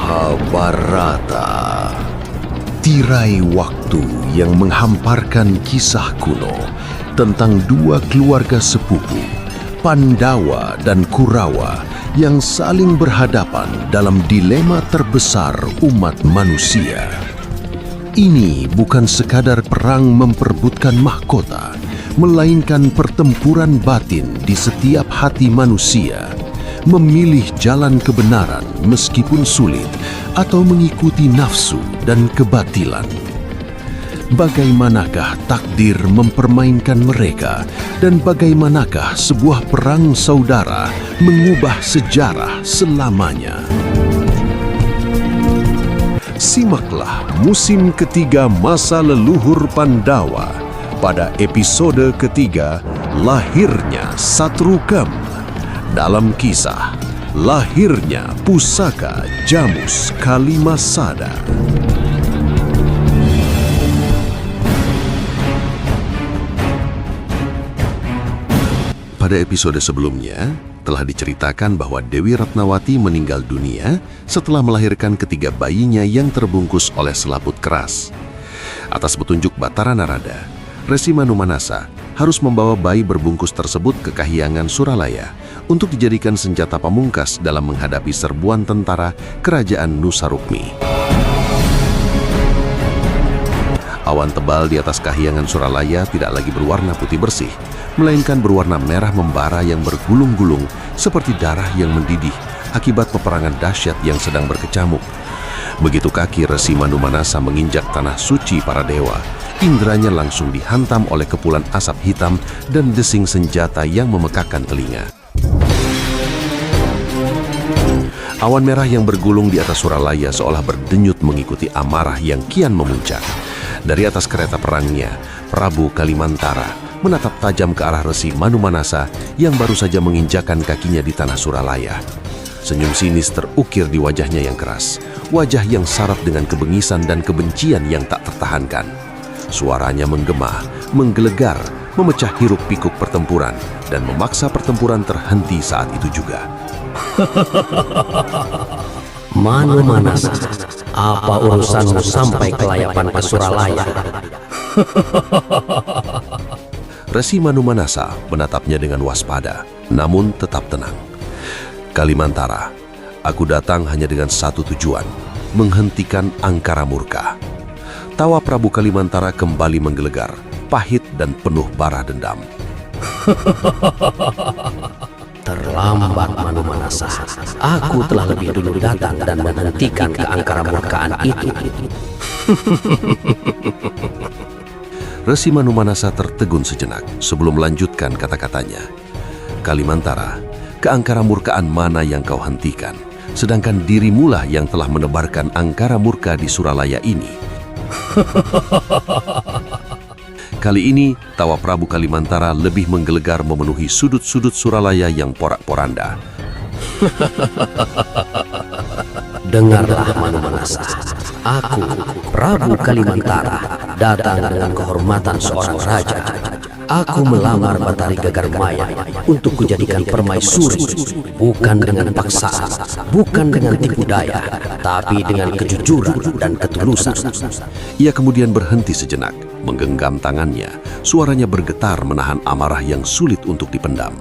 Mahabharata. Tirai waktu yang menghamparkan kisah kuno tentang dua keluarga sepupu, Pandawa dan Kurawa, yang saling berhadapan dalam dilema terbesar umat manusia. Ini bukan sekadar perang memperebutkan mahkota, melainkan pertempuran batin di setiap hati manusia, memilih jalan kebenaran meskipun sulit atau mengikuti nafsu dan kebatilan. Bagaimanakah takdir mempermainkan mereka dan bagaimanakah sebuah perang saudara mengubah sejarah selamanya? Simaklah musim ketiga masa leluhur Pandawa pada episode ketiga, Lahirnya Satrugam. Dalam kisah Lahirnya Pusaka Jamus Kalimasada. Pada episode sebelumnya, telah diceritakan bahwa Dewi Ratnawati meninggal dunia setelah melahirkan ketiga bayinya yang terbungkus oleh selaput keras. Atas petunjuk Batara Narada, Resi Manumanasa harus membawa bayi berbungkus tersebut ke Kahyangan Suralaya untuk dijadikan senjata pamungkas dalam menghadapi serbuan tentara kerajaan Nusarukmi. Awan tebal di atas Kahyangan Suralaya tidak lagi berwarna putih bersih, melainkan berwarna merah membara yang bergulung-gulung seperti darah yang mendidih akibat peperangan dahsyat yang sedang berkecamuk. Begitu kaki Resi Manumanasa menginjak tanah suci para dewa, indranya langsung dihantam oleh kepulan asap hitam dan desing senjata yang memekakkan telinga. Awan merah yang bergulung di atas Suralaya seolah berdenyut mengikuti amarah yang kian memuncak. Dari atas kereta perangnya, Prabu Kalimantara menatap tajam ke arah Resi Manumanasa yang baru saja menginjakan kakinya di tanah Suralaya. Senyum sinis terukir di wajahnya yang keras, wajah yang syarat dengan kebengisan dan kebencian yang tak tertahankan. Suaranya menggema, menggelegar, memecah hiruk-pikuk pertempuran, dan memaksa pertempuran terhenti saat itu juga. Manumanasa, apa urusanmu sampai ke layapan ke Suralaya? Resi Manumanasa menatapnya dengan waspada, namun tetap tenang. Kalimantara, aku datang hanya dengan satu tujuan, menghentikan angkara murka. Tawa Prabu Kalimantara kembali menggelegar, pahit dan penuh bara dendam. Terlambat, Manumanasa. Aku telah lebih dulu datang dan menghentikan keangkara murkaan itu. Resi Manumanasa tertegun sejenak sebelum melanjutkan kata-katanya. Kalimantara, keangkara murkaan mana yang kau hentikan, sedangkan dirimulah yang telah menebarkan angkara murka di Suralaya ini. Kali ini, tawa Prabu Kalimantara lebih menggelegar memenuhi sudut-sudut Suralaya yang porak-poranda. Dengarlah, Manumanasa. Aku, Prabu Kalimantara, datang dengan kehormatan seorang raja. Aku melamar Batari Gagarmaya untuk kujadikan permaisuri, bukan dengan paksaan, bukan dengan tipu daya, tapi dengan kejujuran dan ketulusan. Ia kemudian berhenti sejenak, menggenggam tangannya, suaranya bergetar menahan amarah yang sulit untuk dipendam.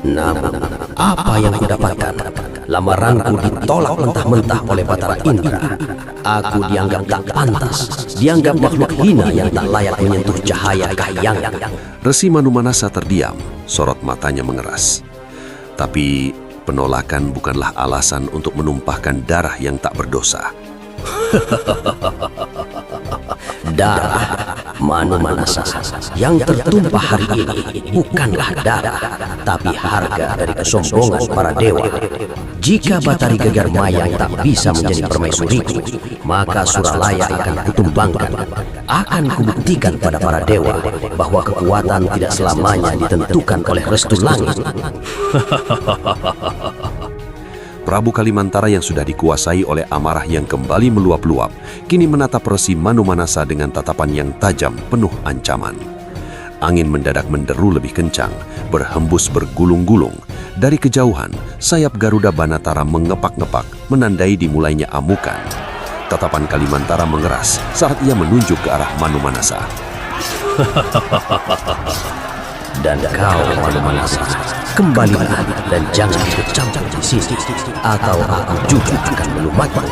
Namun, apa yang kudapatkan? Lamaranku ditolak mentah-mentah oleh Batara Indra. Aku dianggap tak pantas, dianggap makhluk hina yang tak layak menyentuh cahaya Kahyangan. Resi Manumanasa terdiam, sorot matanya mengeras. Tapi penolakan bukanlah alasan untuk menumpahkan darah yang tak berdosa. Darah, Manumanasa, yang tertumpah hari ini bukanlah darah, tapi harga dari kesombongan para dewa. Jika Batari Gagarmaya tak bisa menjadi permaisuriku, maka Suralaya akan kutumbangkan. Akan kubuktikan pada para dewa bahwa kekuatan tidak selamanya ditentukan oleh restu langit. Prabu Kalimantara yang sudah dikuasai oleh amarah yang kembali meluap-luap, kini menatap Resi Manumanasa dengan tatapan yang tajam penuh ancaman. Angin mendadak menderu lebih kencang, berhembus bergulung-gulung. Dari kejauhan, sayap Garuda Banatara mengepak-ngepak, menandai dimulainya amukan. Tatapan Kalimantara mengeras saat ia menunjuk ke arah Manumanasa. Dan kau, Manumanasa, kembalilah dan jangan bercampur di sini, atau aku juga akan melumatmu.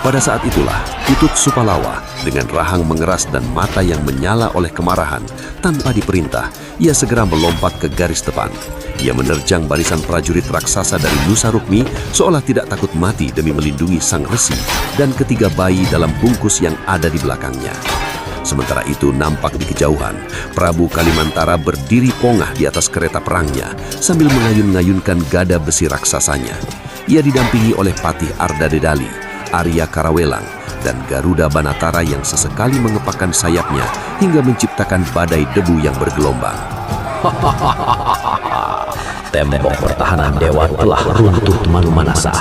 Pada saat itulah, Utut Supalawa dengan rahang mengeras dan mata yang menyala oleh kemarahan, tanpa diperintah, ia segera melompat ke garis depan. Ia menerjang barisan prajurit raksasa dari Nusa Rukmi seolah tidak takut mati demi melindungi sang resi dan ketiga bayi dalam bungkus yang ada di belakangnya. Sementara itu nampak di kejauhan, Prabu Kalimantara berdiri pongah di atas kereta perangnya sambil mengayun-ngayunkan gada besi raksasanya. Ia didampingi oleh Patih Arda Dedali, Arya Karawelang, dan Garuda Banatara yang sesekali mengepakkan sayapnya hingga menciptakan badai debu yang bergelombang. Tembok pertahanan dewa telah runtuh, Manumanasa.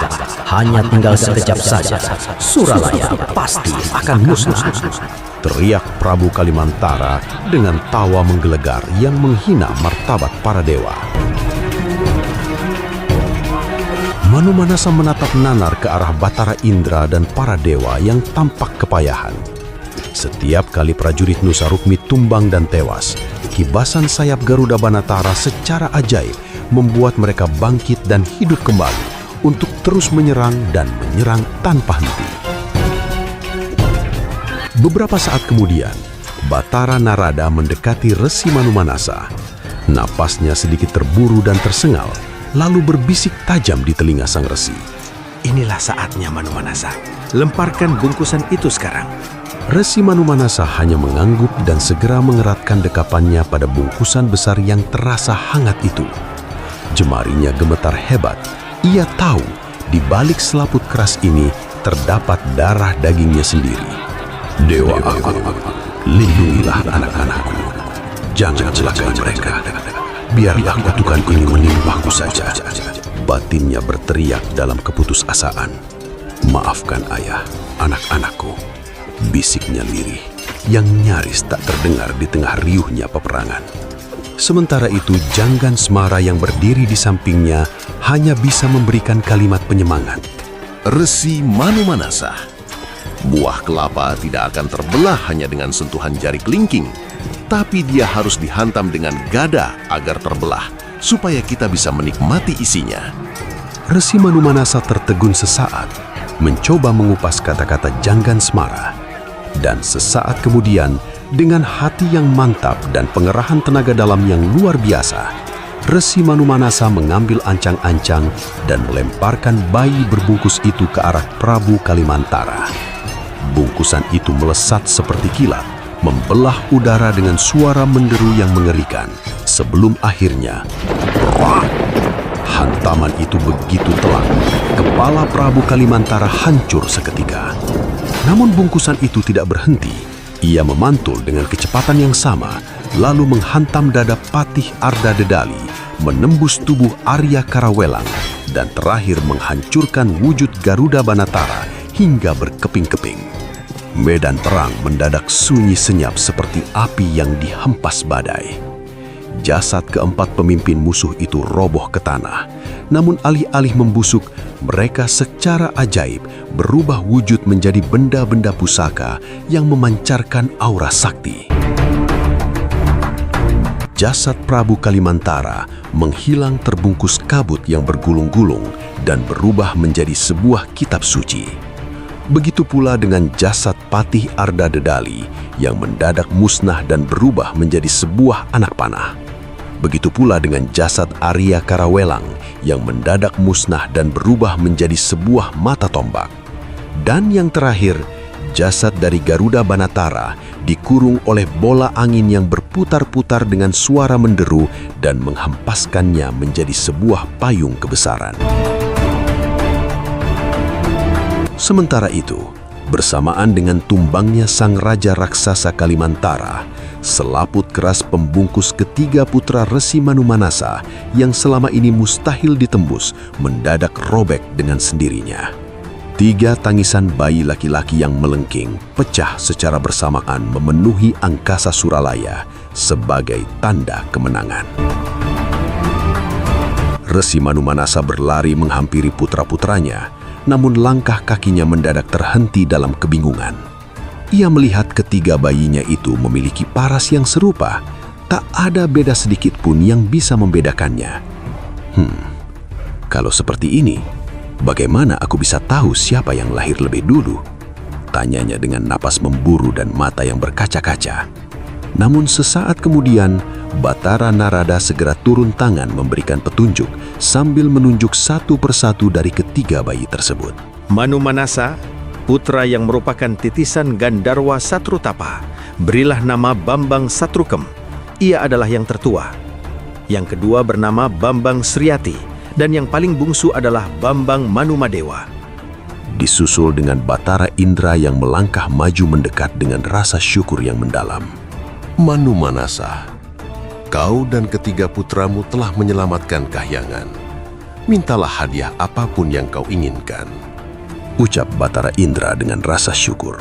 Hanya tinggal sekejap saja, Suralaya pasti akan musnah. Teriak Prabu Kalimantara dengan tawa menggelegar yang menghina martabat para dewa. Manumanasa menatap nanar ke arah Batara Indra dan para dewa yang tampak kepayahan. Setiap kali prajurit Nusa Rukmi tumbang dan tewas, kibasan sayap Garuda Banatara secara ajaib membuat mereka bangkit dan hidup kembali untuk terus menyerang dan menyerang tanpa henti. Beberapa saat kemudian, Batara Narada mendekati Resi Manumanasa. Napasnya sedikit terburu dan tersengal, lalu berbisik tajam di telinga sang resi. Inilah saatnya, Manumanasa. Lemparkan bungkusan itu sekarang. Resi Manumanasa hanya mengangguk dan segera mengeratkan dekapannya pada bungkusan besar yang terasa hangat itu. Jemarinya gemetar hebat. Ia tahu di balik selaput keras ini terdapat darah dagingnya sendiri. Dewa aku, lindungilah anak-anakku. Jangan celakai mereka. Biarlah kutukan ini menimpaku saja. Batinnya berteriak dalam keputusasaan. Maafkan ayah, anak-anakku. Bisiknya lirih yang nyaris tak terdengar di tengah riuhnya peperangan. Sementara itu Janggan Semara yang berdiri di sampingnya hanya bisa memberikan kalimat penyemangat. Resi Manumanasa, buah kelapa tidak akan terbelah hanya dengan sentuhan jari kelingking, tapi dia harus dihantam dengan gada agar terbelah, supaya kita bisa menikmati isinya. Resi Manumanasa tertegun sesaat, mencoba mengupas kata-kata Janggan Semara. Dan sesaat kemudian, dengan hati yang mantap dan pengerahan tenaga dalam yang luar biasa, Resi Manumanasa mengambil ancang-ancang dan melemparkan bayi berbungkus itu ke arah Prabu Kalimantara. Bungkusan itu melesat seperti kilat, membelah udara dengan suara menderu yang mengerikan, sebelum akhirnya hantaman itu begitu telak, kepala Prabu Kalimantara hancur seketika. Namun bungkusan itu tidak berhenti. Ia memantul dengan kecepatan yang sama, lalu menghantam dada Patih Arda Dedali, menembus tubuh Arya Karawelang, dan terakhir menghancurkan wujud Garuda Banatara hingga berkeping-keping. Medan perang mendadak sunyi senyap seperti api yang dihempas badai. Jasad keempat pemimpin musuh itu roboh ke tanah. Namun alih-alih membusuk, mereka secara ajaib berubah wujud menjadi benda-benda pusaka yang memancarkan aura sakti. Jasad Prabu Kalimantara menghilang terbungkus kabut yang bergulung-gulung dan berubah menjadi sebuah kitab suci. Begitu pula dengan jasad Patih Arda Dedali yang mendadak musnah dan berubah menjadi sebuah anak panah. Begitu pula dengan jasad Arya Karawelang yang mendadak musnah dan berubah menjadi sebuah mata tombak. Dan yang terakhir, jasad dari Garuda Banatara dikurung oleh bola angin yang berputar-putar dengan suara menderu dan menghempaskannya menjadi sebuah payung kebesaran. Sementara itu, bersamaan dengan tumbangnya sang raja raksasa Kalimantara, selaput keras pembungkus ketiga putra Resi Manumanasa yang selama ini mustahil ditembus mendadak robek dengan sendirinya. 3 tangisan bayi laki-laki yang melengking pecah secara bersamaan memenuhi angkasa Suralaya sebagai tanda kemenangan. Resi Manumanasa berlari menghampiri putra-putranya, namun langkah kakinya mendadak terhenti dalam kebingungan. Ia melihat ketiga bayinya itu memiliki paras yang serupa, tak ada beda sedikit pun yang bisa membedakannya. Kalau seperti ini, bagaimana aku bisa tahu siapa yang lahir lebih dulu? Tanyanya dengan napas memburu dan mata yang berkaca-kaca. Namun sesaat kemudian, Batara Narada segera turun tangan memberikan petunjuk sambil menunjuk satu persatu dari ketiga bayi tersebut. Manumanasa, putra yang merupakan titisan Gandarwa Satrutapa, berilah nama Bambang Satrukem. Ia adalah yang tertua. Yang kedua bernama Bambang Sriati, dan yang paling bungsu adalah Bambang Manumadewa. Disusul dengan Batara Indra yang melangkah maju mendekat dengan rasa syukur yang mendalam. Manumanasa, kau dan ketiga putramu telah menyelamatkan Kahyangan. Mintalah hadiah apapun yang kau inginkan, ucap Batara Indra dengan rasa syukur.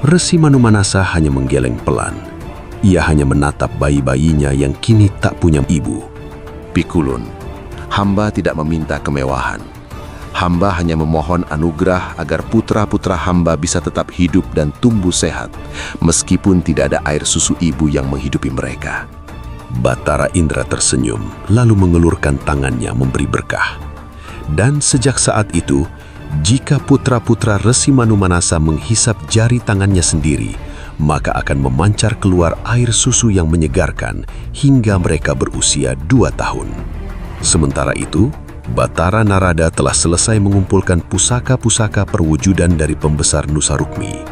Resi Manumanasa hanya menggeleng pelan. Ia hanya menatap bayi-bayinya yang kini tak punya ibu. Pikulun, hamba tidak meminta kemewahan. Hamba hanya memohon anugerah agar putra-putra hamba bisa tetap hidup dan tumbuh sehat, meskipun tidak ada air susu ibu yang menghidupi mereka. Batara Indra tersenyum, lalu mengulurkan tangannya memberi berkah. Dan sejak saat itu, jika putra-putra Resi Manumanasa menghisap jari tangannya sendiri, maka akan memancar keluar air susu yang menyegarkan hingga mereka berusia 2 tahun. Sementara itu, Batara Narada telah selesai mengumpulkan pusaka-pusaka perwujudan dari pembesar Nusa Rukmi.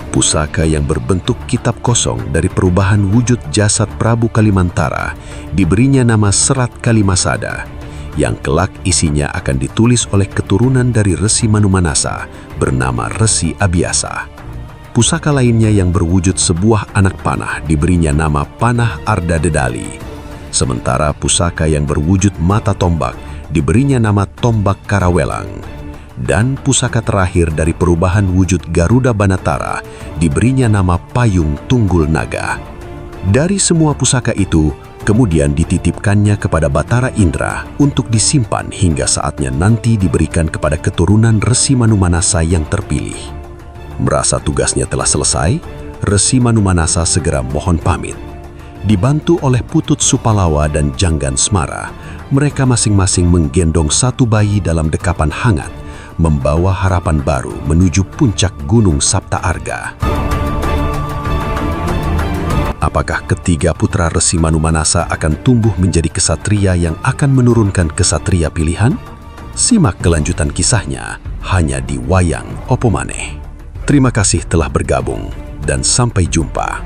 Pusaka yang berbentuk kitab kosong dari perubahan wujud jasad Prabu Kalimantara diberinya nama Serat Kalimasada, yang kelak isinya akan ditulis oleh keturunan dari Resi Manumanasa bernama Resi Abiasa. Pusaka lainnya yang berwujud sebuah anak panah diberinya nama Panah Arda Dedali. Sementara pusaka yang berwujud mata tombak diberinya nama Tombak Karawelang. Dan pusaka terakhir dari perubahan wujud Garuda Banatara diberinya nama Payung Tunggul Naga. Dari semua pusaka itu, kemudian dititipkannya kepada Batara Indra untuk disimpan hingga saatnya nanti diberikan kepada keturunan Resi Manumanasa yang terpilih. Merasa tugasnya telah selesai, Resi Manumanasa segera mohon pamit. Dibantu oleh Putut Supalawa dan Janggan Smara, mereka masing-masing menggendong satu bayi dalam dekapan hangat, membawa harapan baru menuju puncak Gunung Sapta Arga. Apakah ketiga putra Resi Manumanasa akan tumbuh menjadi kesatria yang akan menurunkan kesatria pilihan? Simak kelanjutan kisahnya hanya di Wayang Opo Maneh. Terima kasih telah bergabung dan sampai jumpa.